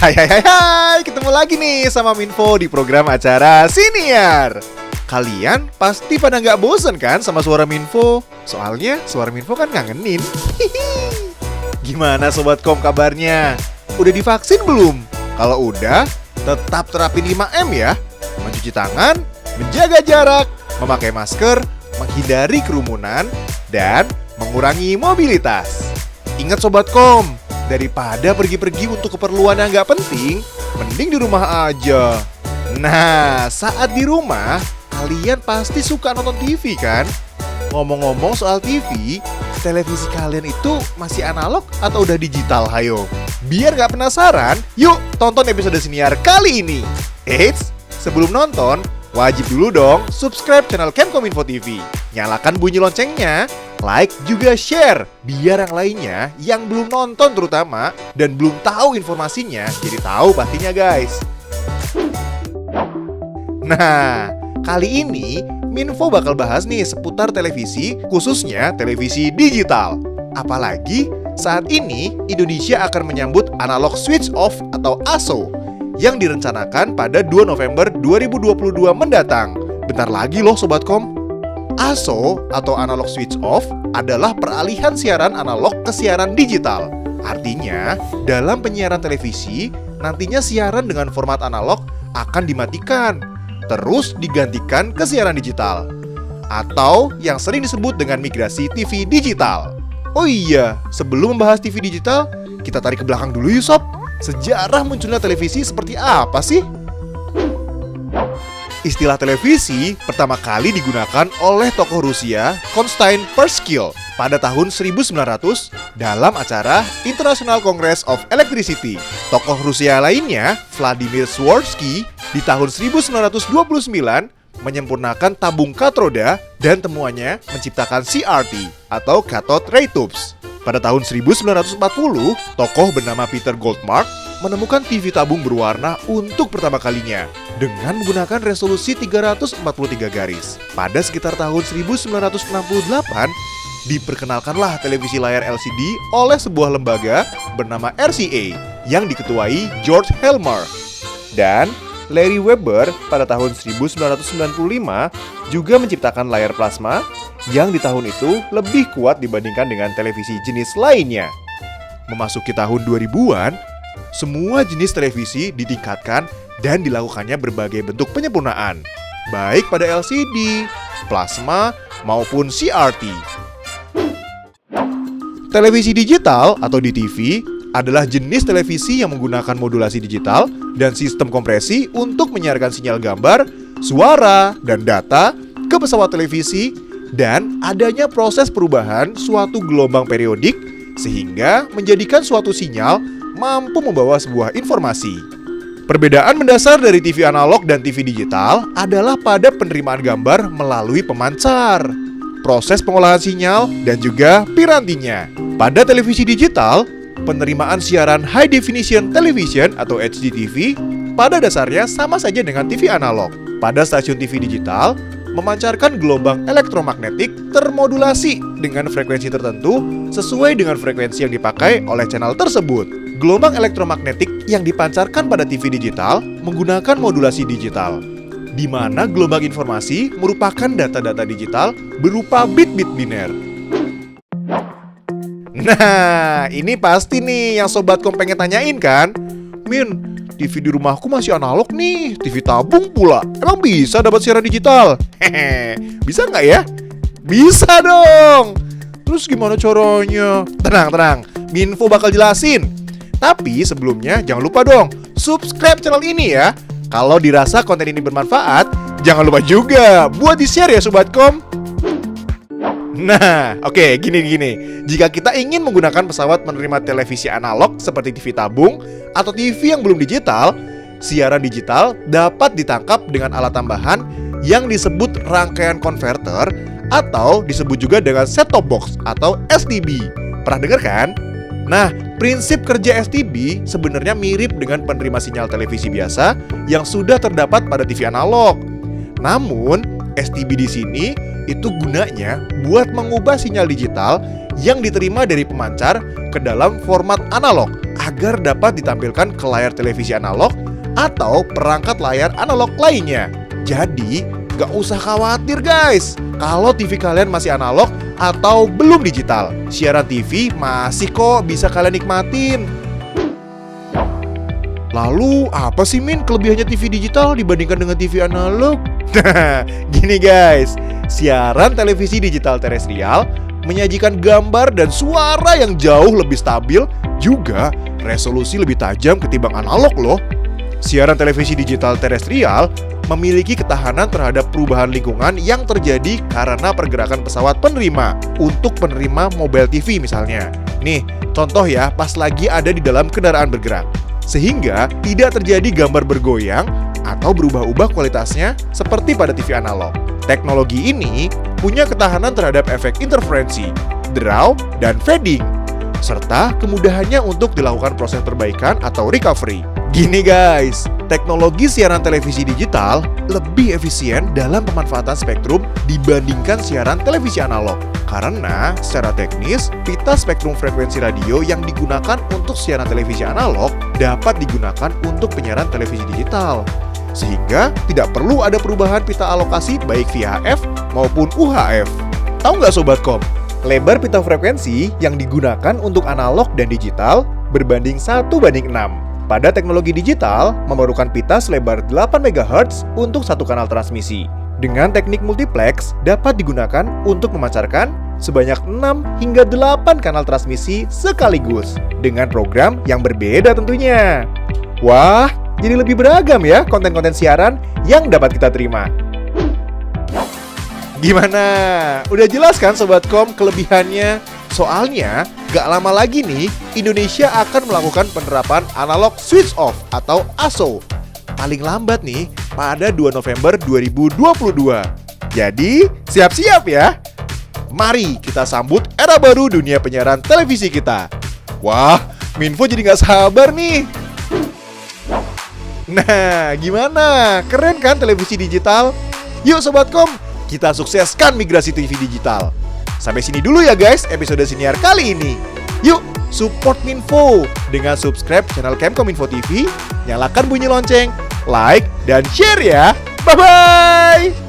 Hai, ketemu lagi nih sama Minfo di program acara Siniar. Kalian pasti pada nggak bosen kan sama suara Minfo? Soalnya suara Minfo kan ngangenin. Gimana Sobat Kom kabarnya? Udah divaksin belum? Kalau udah, tetap terapin 5M ya. Mencuci tangan, menjaga jarak, memakai masker, menghindari kerumunan, dan mengurangi mobilitas. Ingat Sobat Kom, daripada pergi-pergi untuk keperluan yang nggak penting, mending di rumah aja. Nah, saat di rumah, kalian pasti suka nonton TV kan? Ngomong-ngomong soal TV, televisi kalian itu masih analog atau udah digital, hayo? Biar nggak penasaran, yuk tonton episode Siniar kali ini. Eits, sebelum nonton, wajib dulu dong subscribe channel Kemkominfo TV. Nyalakan bunyi loncengnya, like juga share, biar yang lainnya yang belum nonton terutama dan belum tahu informasinya jadi tahu pastinya guys. Nah, kali ini Minfo bakal bahas nih seputar televisi, khususnya televisi digital. Apalagi saat ini Indonesia akan menyambut Analog Switch Off atau ASO yang direncanakan pada 2 November 2022 mendatang. Bentar lagi loh Sobat Kom. ASO atau Analog Switch Off adalah peralihan siaran analog ke siaran digital. Artinya, dalam penyiaran televisi, nantinya siaran dengan format analog akan dimatikan, terus digantikan ke siaran digital, atau yang sering disebut dengan migrasi TV digital. Oh iya, sebelum membahas TV digital, kita tarik ke belakang dulu yuk Sob. Sejarah munculnya televisi seperti apa sih? Istilah televisi pertama kali digunakan oleh tokoh Rusia Konstantin Perskil pada tahun 1900 dalam acara International Congress of Electricity. Tokoh Rusia lainnya, Vladimir Swarsky, di tahun 1929 menyempurnakan tabung katroda dan temuannya menciptakan CRT atau cathode ray tubes. Pada tahun 1940, tokoh bernama Peter Goldmark menemukan TV tabung berwarna untuk pertama kalinya dengan menggunakan resolusi 343 garis. Pada sekitar tahun 1968, diperkenalkanlah televisi layar LCD oleh sebuah lembaga bernama RCA yang diketuai George Helmer. Dan Larry Weber pada tahun 1995 juga menciptakan layar plasma yang di tahun itu lebih kuat dibandingkan dengan televisi jenis lainnya. Memasuki tahun 2000-an, semua jenis televisi ditingkatkan dan dilakukannya berbagai bentuk penyempurnaan, baik pada LCD, plasma, maupun CRT. Televisi digital atau DTV adalah jenis televisi yang menggunakan modulasi digital dan sistem kompresi untuk menyiarkan sinyal gambar, suara, dan data ke pesawat televisi dan adanya proses perubahan suatu gelombang periodik sehingga menjadikan suatu sinyal mampu membawa sebuah informasi. Perbedaan mendasar dari TV analog dan TV digital adalah pada penerimaan gambar melalui pemancar, proses pengolahan sinyal, dan juga pirantinya. Pada televisi digital, penerimaan siaran High Definition Television atau HDTV pada dasarnya sama saja dengan TV analog. Pada stasiun TV digital, memancarkan gelombang elektromagnetik termodulasi dengan frekuensi tertentu sesuai dengan frekuensi yang dipakai oleh channel tersebut. Gelombang elektromagnetik yang dipancarkan pada TV digital menggunakan modulasi digital, di mana gelombang informasi merupakan data-data digital berupa bit-bit biner. Nah, ini pasti nih yang Sobat Kom pengen tanyain kan? Min, TV di rumahku masih analog nih, TV tabung pula. Emang bisa dapat siaran digital? Hehe, bisa nggak ya? Bisa dong! Terus gimana caranya? Tenang, Minfo bakal jelasin. Tapi sebelumnya jangan lupa dong, subscribe channel ini ya. Kalau dirasa konten ini bermanfaat, jangan lupa juga buat di-share ya Sobat Kom. Nah, oke, gini. Jika kita ingin menggunakan pesawat menerima televisi analog seperti TV tabung atau TV yang belum digital, siaran digital dapat ditangkap dengan alat tambahan yang disebut rangkaian konverter atau disebut juga dengan set-top box atau STB. Pernah dengar kan? Nah, prinsip kerja STB sebenarnya mirip dengan penerima sinyal televisi biasa yang sudah terdapat pada TV analog. Namun, STB di sini itu gunanya buat mengubah sinyal digital yang diterima dari pemancar ke dalam format analog agar dapat ditampilkan ke layar televisi analog atau perangkat layar analog lainnya. Jadi, gak usah khawatir guys, kalau TV kalian masih analog atau belum digital, siaran TV masih kok bisa kalian nikmatin. Lalu apa sih Min kelebihannya TV digital dibandingkan dengan TV analog? Nah, gini guys, siaran televisi digital terestrial menyajikan gambar dan suara yang jauh lebih stabil, juga resolusi lebih tajam ketimbang analog loh. Siaran televisi digital terestrial memiliki ketahanan terhadap perubahan lingkungan yang terjadi karena pergerakan pesawat penerima untuk penerima mobile TV misalnya. Nih, contoh ya, pas lagi ada di dalam kendaraan bergerak. Sehingga tidak terjadi gambar bergoyang atau berubah-ubah kualitasnya seperti pada TV analog. Teknologi ini punya ketahanan terhadap efek interferensi, draw, dan fading, serta kemudahannya untuk dilakukan proses perbaikan atau recovery. Gini guys, teknologi siaran televisi digital lebih efisien dalam pemanfaatan spektrum dibandingkan siaran televisi analog. Karena secara teknis, pita spektrum frekuensi radio yang digunakan untuk siaran televisi analog dapat digunakan untuk penyiaran televisi digital. Sehingga tidak perlu ada perubahan pita alokasi baik via HF maupun UHF. Tahu nggak Sobatkom? Lebar pita frekuensi yang digunakan untuk analog dan digital berbanding 1:6. Pada teknologi digital, memerlukan pita selebar 8 MHz untuk satu kanal transmisi. Dengan teknik multiplex, dapat digunakan untuk memancarkan sebanyak 6 hingga 8 kanal transmisi sekaligus, dengan program yang berbeda tentunya. Wah, jadi lebih beragam ya konten-konten siaran yang dapat kita terima. Gimana? Udah jelas kan Sobatkom kelebihannya? Soalnya, gak lama lagi nih, Indonesia akan melakukan penerapan analog switch off atau ASO. Paling lambat nih, pada 2 November 2022. Jadi, siap-siap ya! Mari kita sambut era baru dunia penyiaran televisi kita. Wah, Minfo jadi gak sabar nih! Nah, gimana? Keren kan televisi digital? Yuk Sobatkom, kita sukseskan migrasi TV digital. Sampai sini dulu ya guys episode Siniar kali ini. Yuk support Minfo dengan subscribe channel Kemkominfo TV, nyalakan bunyi lonceng, like, dan share ya. Bye-bye!